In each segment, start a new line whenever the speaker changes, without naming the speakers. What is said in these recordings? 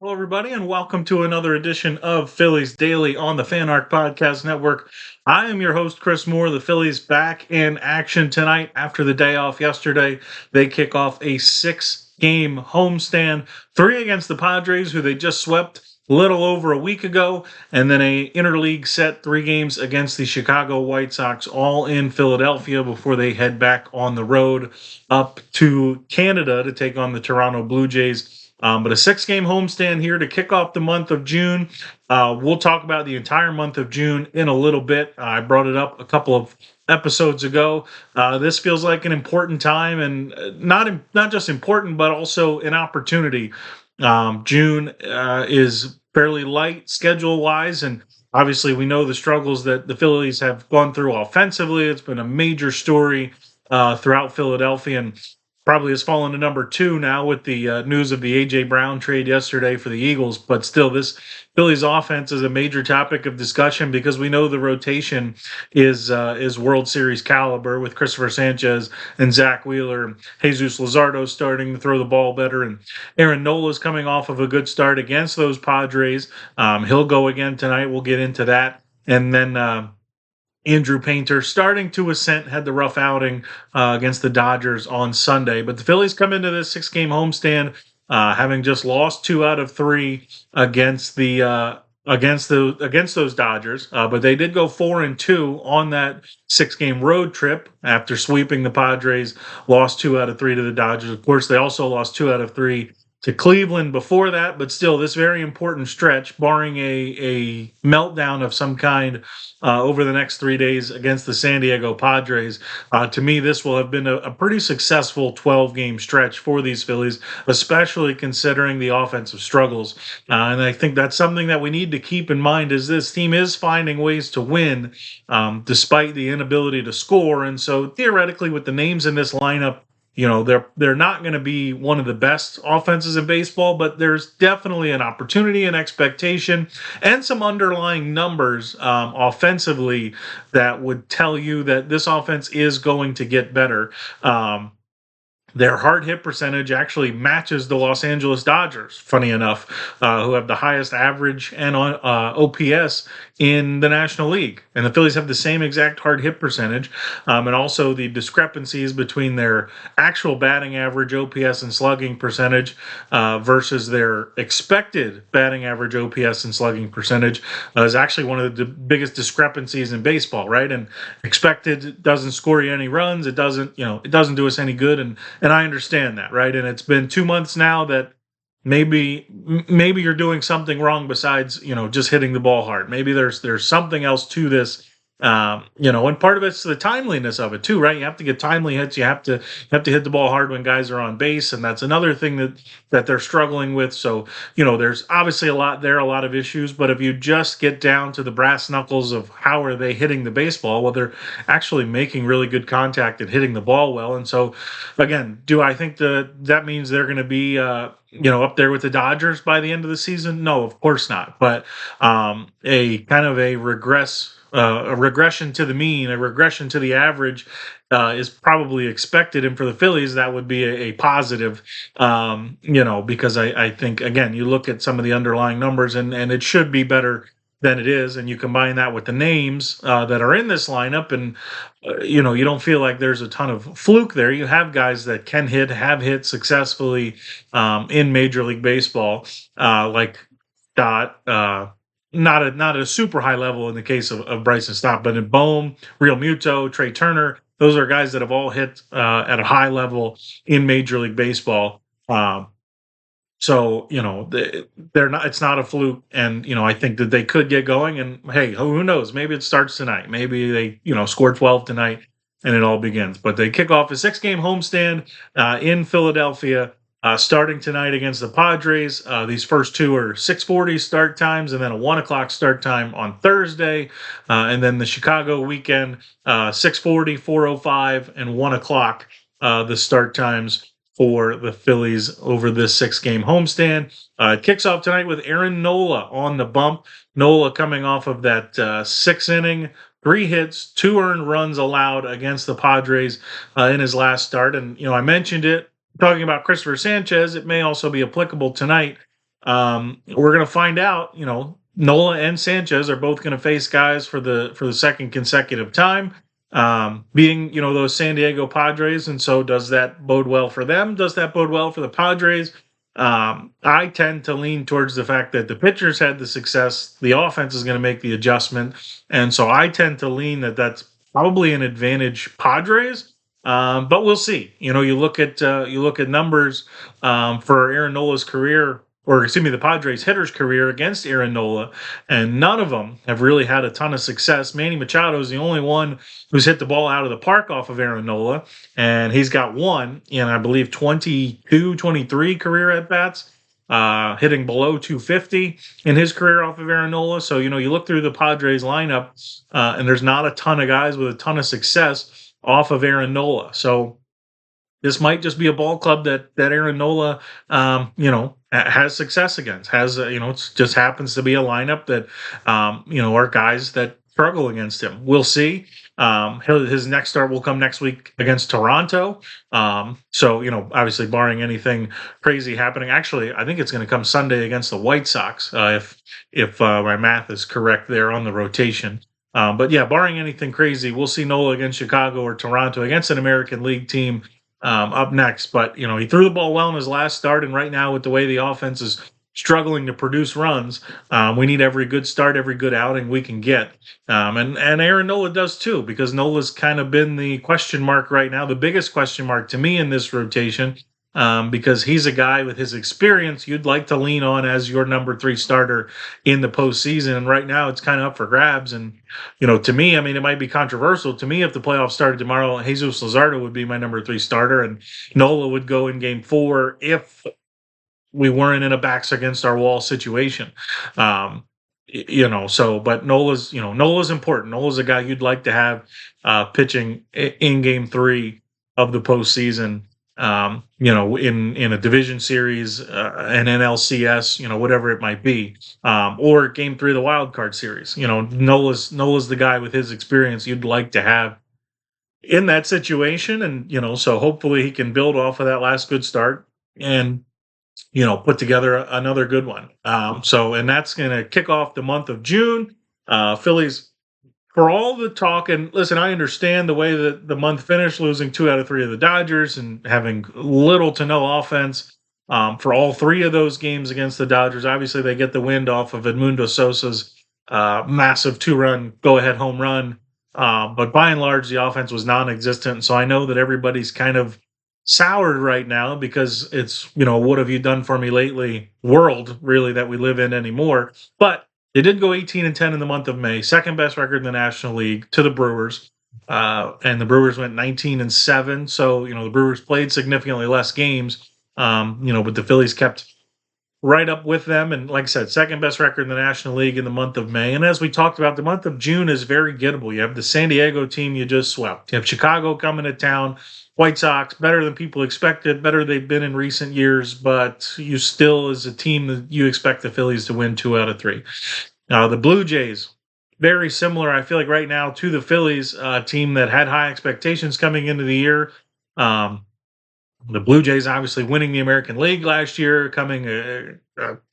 Hello, everybody, and welcome to another edition of Phillies Daily on the Fan Arc Podcast Network. I am your host, Chris Moore. The Phillies back in action tonight after the day off yesterday. They kick off a six-game homestand, three against the Padres, who they just swept a little over a week ago, and then a interleague set, three games against the Chicago White Sox, all in Philadelphia before they head back on the road up to Canada to take on the Toronto Blue Jays. But a six-game homestand here to kick off the month of June. We'll talk about the entire month of June in a little bit. I brought it up a couple of episodes ago. This feels like an important time, and not just important, but also an opportunity. June is fairly light schedule-wise, and obviously we know the struggles that the Phillies have gone through offensively. It's been a major story throughout Philadelphia, and probably has fallen to number two now with the news of the A.J. Brown trade yesterday for the Eagles. But still, this Phillies offense is a major topic of discussion because we know the rotation is World Series caliber with Christopher Sanchez and Zach Wheeler and Jesus Luzardo starting to throw the ball better. And Aaron Nola's coming off of a good start against those Padres. He'll go again tonight. We'll get into that. And then Andrew Painter starting to ascent, had the rough outing against the Dodgers on Sunday. But the Phillies come into this six-game homestand having just lost two out of three against against those Dodgers. But they did go 4-2 on that six-game road trip after sweeping the Padres. Lost two out of three to the Dodgers. Of course, they also lost two out of three to Cleveland before that, but still, this very important stretch, barring a meltdown of some kind over the next 3 days against the San Diego Padres. To me, this will have been a pretty successful 12-game stretch for these Phillies, especially considering the offensive struggles. And I think that's something that we need to keep in mind is this team is finding ways to win despite the inability to score. And so theoretically, with the names in this lineup, they're not going to be one of the best offenses in baseball, but there's definitely an opportunity and expectation and some underlying numbers offensively that would tell you that this offense is going to get better. Their hard hit percentage actually matches the Los Angeles Dodgers, funny enough, who have the highest average and OPS in the National League. And the Phillies have the same exact hard hit percentage. And also the discrepancies between their actual batting average, OPS, and slugging percentage versus their expected batting average, OPS, and slugging percentage is actually one of the biggest discrepancies in baseball, right? And expected doesn't score you any runs. It doesn't do us any good. And I understand that, right? And it's been 2 months now that maybe you're doing something wrong besides just hitting the ball hard. Maybe there's something else to this. And part of it's the timeliness of it too, right? You have to get timely hits. You have to hit the ball hard when guys are on base, and that's another thing that they're struggling with. So there's obviously a lot of issues. But if you just get down to the brass knuckles of how are they hitting the baseball, well, they're actually making really good contact and hitting the ball well. And so, again, do I think that means they're going to be up there with the Dodgers by the end of the season? No, of course not. But a kind of a regression to the mean, a regression to the average is probably expected. And for the Phillies, that would be a positive, because I think, again, you look at some of the underlying numbers and it should be better than it is. And you combine that with the names that are in this lineup and, you don't feel like there's a ton of fluke there. You have guys that have hit successfully in Major League Baseball, like Dot, not at a super high level in the case of Bryson Stott, but in Bohm, Real Muto, Trey Turner, those are guys that have all hit at a high level in Major League Baseball. So they're not. It's not a fluke, and I think that they could get going. And hey, who knows? Maybe it starts tonight. Maybe they score 12 tonight, and it all begins. But they kick off a six-game homestand in Philadelphia. Starting tonight against the Padres. These first two are 6:40 start times and then a 1 o'clock start time on Thursday. And then the Chicago weekend, 6:40, 4:05, and 1 o'clock, the start times for the Phillies over this six-game homestand. It kicks off tonight with Aaron Nola on the bump. Nola coming off of that six-inning, 3 hits, 2 earned runs allowed against the Padres in his last start. And, I mentioned it, talking about Christopher Sanchez, it may also be applicable tonight. We're going to find out. Nola and Sanchez are both going to face guys for the second consecutive time, being those San Diego Padres, and so does that bode well for them? Does that bode well for the Padres? I tend to lean towards the fact that the pitchers had the success, the offense is going to make the adjustment, and so I tend to lean that that's probably an advantage Padres. But we'll see. You look at numbers for Aaron Nola's career, or excuse me, the Padres hitter's career against Aaron Nola, and none of them have really had a ton of success. Manny Machado is the only one who's hit the ball out of the park off of Aaron Nola, and he's got one in, I believe, 22, 23 career at bats. Hitting below 250 in his career off of Aaron Nola. So, you look through the Padres lineup, and there's not a ton of guys with a ton of success off of Aaron Nola. So, this might just be a ball club that Aaron Nola, has success against. Has it just happens to be a lineup that, are guys that struggle against him. We'll see. His next start will come next week against Toronto. So obviously, barring anything crazy happening. Actually, I think it's going to come Sunday against the White Sox. If my math is correct there on the rotation. But yeah, barring anything crazy, we'll see Nola against Chicago or Toronto against an American League team up next. But he threw the ball well in his last start, and right now with the way the offense is struggling to produce runs, we need every good start, every good outing we can get. And Aaron Nola does too, because Nola's kind of been the question mark right now, the biggest question mark to me in this rotation. Because he's a guy with his experience you'd like to lean on as your number 3 starter in the postseason. And right now it's kind of up for grabs. And, to me, I mean, it might be controversial. To me, if the playoffs started tomorrow, Jesus Luzardo would be my number 3 starter, and Nola would go in game 4 if we weren't in a backs against our wall situation. But Nola's important. Nola's a guy you'd like to have pitching in game 3 of the postseason. In a division series, an NLCS, whatever it might be, or game 3 of the wild card series. Nola's the guy with his experience you'd like to have in that situation, and so hopefully he can build off of that last good start and put together another good one. And that's going to kick off the month of June. Phillies, for all the talk, and listen, I understand the way that the month finished, losing 2 out of 3 of the Dodgers and having little to no offense for all 3 of those games against the Dodgers. Obviously, they get the wind off of Edmundo Sosa's massive 2-run go-ahead home run. But by and large, the offense was non-existent. So I know that everybody's kind of soured right now because it's, what have you done for me lately world, really, that we live in anymore. But they did go 18-10 in the month of May, second best record in the National League to the Brewers. And the Brewers went 19-7. So, the Brewers played significantly less games, but the Phillies kept right up with them. And like I said, second best record in the National League in the month of May. And as we talked about, the month of June is very gettable. You have the San Diego team you just swept. You have Chicago coming to town. White Sox, better than people expected, better they've been in recent years, but you still, as a team, that you expect the Phillies to win 2 out of 3. The Blue Jays, very similar, I feel like, right now to the Phillies, team that had high expectations coming into the year. The Blue Jays obviously winning the American League last year, coming a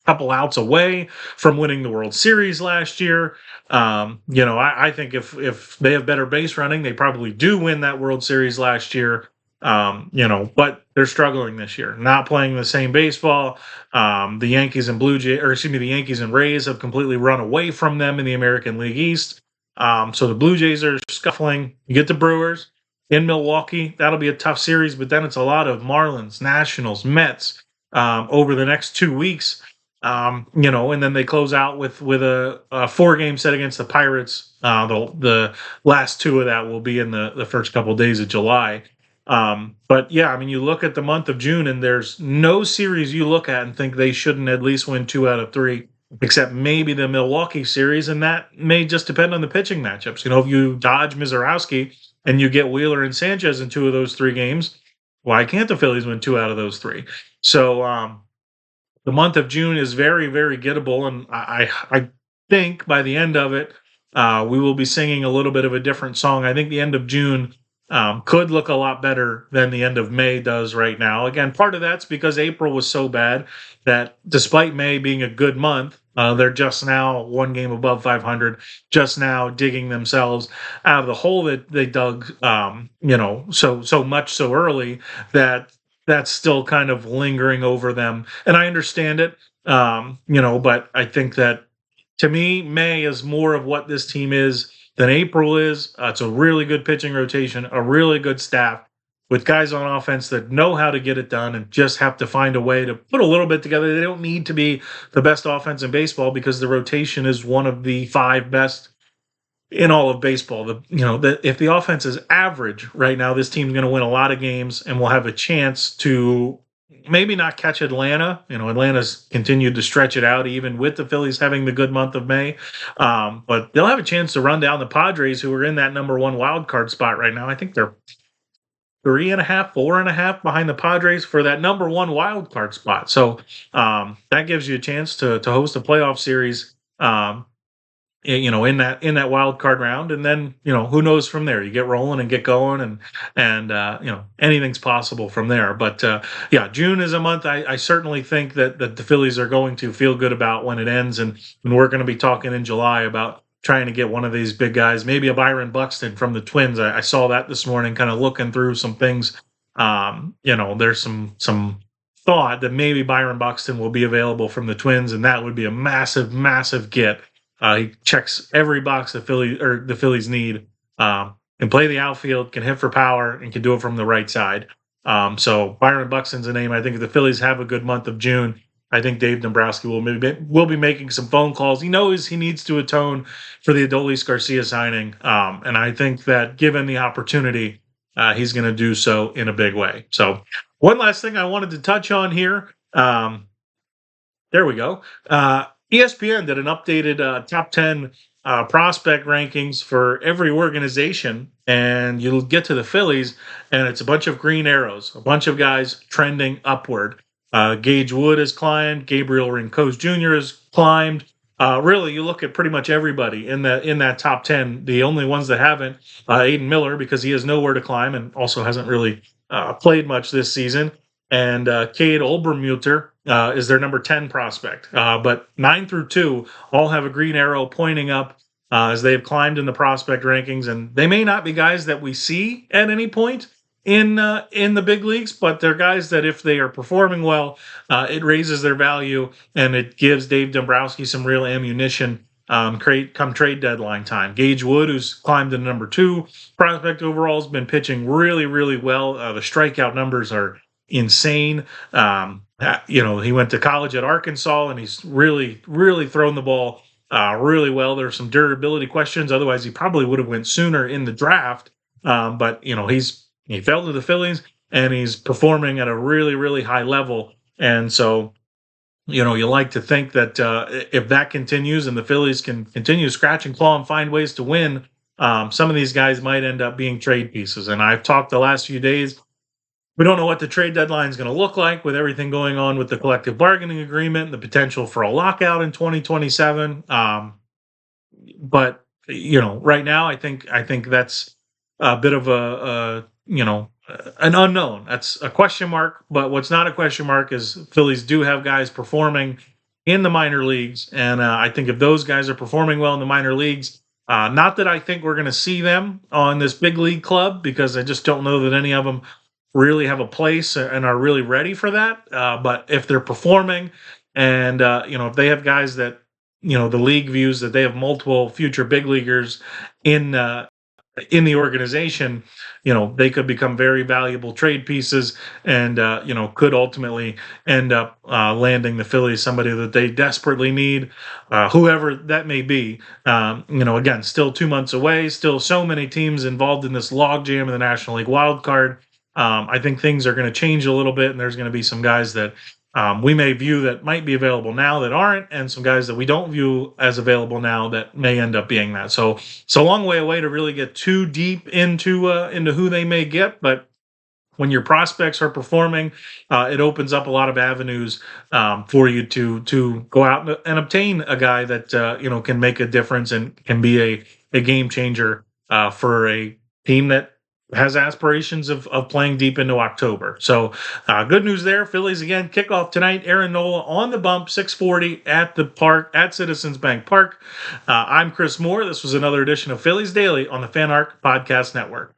couple outs away from winning the World Series last year. I think if they have better base running, they probably do win that World Series last year. But they're struggling this year, not playing the same baseball. The Yankees and the Yankees and Rays have completely run away from them in the American League East. So the Blue Jays are scuffling. You get the Brewers in Milwaukee. That'll be a tough series, but then it's a lot of Marlins, Nationals, Mets over the next 2 weeks. And then they close out with a 4-game set against the Pirates. The last 2 of that will be in the first couple of days of July. But yeah, I mean, you look at the month of June, and there's no series you look at and think they shouldn't at least win 2 out of 3, except maybe the Milwaukee series, and that may just depend on the pitching matchups. If you dodge Mizorowski and you get Wheeler and Sanchez in 2 of those 3 games, why can't the Phillies win 2 out of those 3? So the month of June is very, very gettable, and I think by the end of it, we will be singing a little bit of a different song. I think the end of June could look a lot better than the end of May does right now. Again, part of that's because April was so bad that despite May being a good month, they're just now one game above 500, just now digging themselves out of the hole that they dug, so much so early that that's still kind of lingering over them. And I understand it, but I think that to me, May is more of what this team is than April is. It's a really good pitching rotation, a really good staff with guys on offense that know how to get it done and just have to find a way to put a little bit together. They don't need to be the best offense in baseball because the rotation is one of the five best in all of baseball. If the offense is average right now, this team's going to win a lot of games and will have a chance to maybe not catch Atlanta. Atlanta's continued to stretch it out even with the Phillies having the good month of May. But they'll have a chance to run down the Padres, who are in that number one wild card spot right now. I think they're 3.5, 4.5 behind the Padres for that number one wild card spot. So that gives you a chance to host a playoff series. In that wild card round, and then who knows from there. You get rolling and get going, and anything's possible from there. But yeah, June is a month I certainly think that the Phillies are going to feel good about when it ends, and we're going to be talking in July about trying to get one of these big guys, maybe a Byron Buxton from the Twins. I saw that this morning, kind of looking through some things. There's some thought that maybe Byron Buxton will be available from the Twins, and that would be a massive get. He checks every box the Phillies need. Can play the outfield, can hit for power, and can do it from the right side. So Byron Buxton's a name. I think if the Phillies have a good month of June, I think Dave Dombrowski will be making some phone calls. He knows he needs to atone for the Adolis Garcia signing, and I think that given the opportunity, he's going to do so in a big way. So one last thing I wanted to touch on here. There we go. ESPN did an updated top 10 prospect rankings for every organization, and you'll get to the Phillies, and it's a bunch of green arrows, a bunch of guys trending upward. Gage Wood has climbed, Gabriel Rincos Jr. has climbed. Really, you look at pretty much everybody in that top 10. The only ones that haven't, Aiden Miller, because he has nowhere to climb and also hasn't really played much this season. And Cade Olbermuter is their number 10 prospect. But 9 through 2 all have a green arrow pointing up as they have climbed in the prospect rankings. And they may not be guys that we see at any point in the big leagues, but they're guys that if they are performing well, it raises their value and it gives Dave Dombrowski some real ammunition come trade deadline time. Gage Wood, who's climbed to number 2 prospect overall, has been pitching really, really well. The strikeout numbers are insane. He went to college at Arkansas, and he's really, really thrown the ball really well. There's some durability questions. Otherwise, he probably would have went sooner in the draft. But he fell to the Phillies, and he's performing at a really, really high level. And so, you like to think that if that continues and the Phillies can continue to scratch and claw and find ways to win, some of these guys might end up being trade pieces. And I've talked the last few days. We don't know what the trade deadline is going to look like with everything going on with the collective bargaining agreement, the potential for a lockout in 2027. But right now, I think that's a bit of an unknown. That's a question mark. But what's not a question mark is Phillies do have guys performing in the minor leagues, and I think if those guys are performing well in the minor leagues, not that I think we're going to see them on this big league club, because I just don't know that any of them really have a place and are really ready for that. But if they're performing and, if they have guys that, the league views that they have multiple future big leaguers in the organization, they could become very valuable trade pieces and, could ultimately end up landing the Phillies, somebody that they desperately need, whoever that may be. Again, still 2 months away, still so many teams involved in this logjam in the National League wild card. I think things are going to change a little bit, and there's going to be some guys that we may view that might be available now that aren't, and some guys that we don't view as available now that may end up being that. So it's a long way away to really get too deep into who they may get, but when your prospects are performing, it opens up a lot of avenues for you to go out and obtain a guy that can make a difference and can be a game changer for a team that has aspirations of playing deep into October. So good news there. Phillies again kickoff tonight. Aaron Nola on the bump, 6:40 at the park at Citizens Bank Park. I'm Chris Moore. This was another edition of Phillies Daily on the Fan Arc Podcast Network.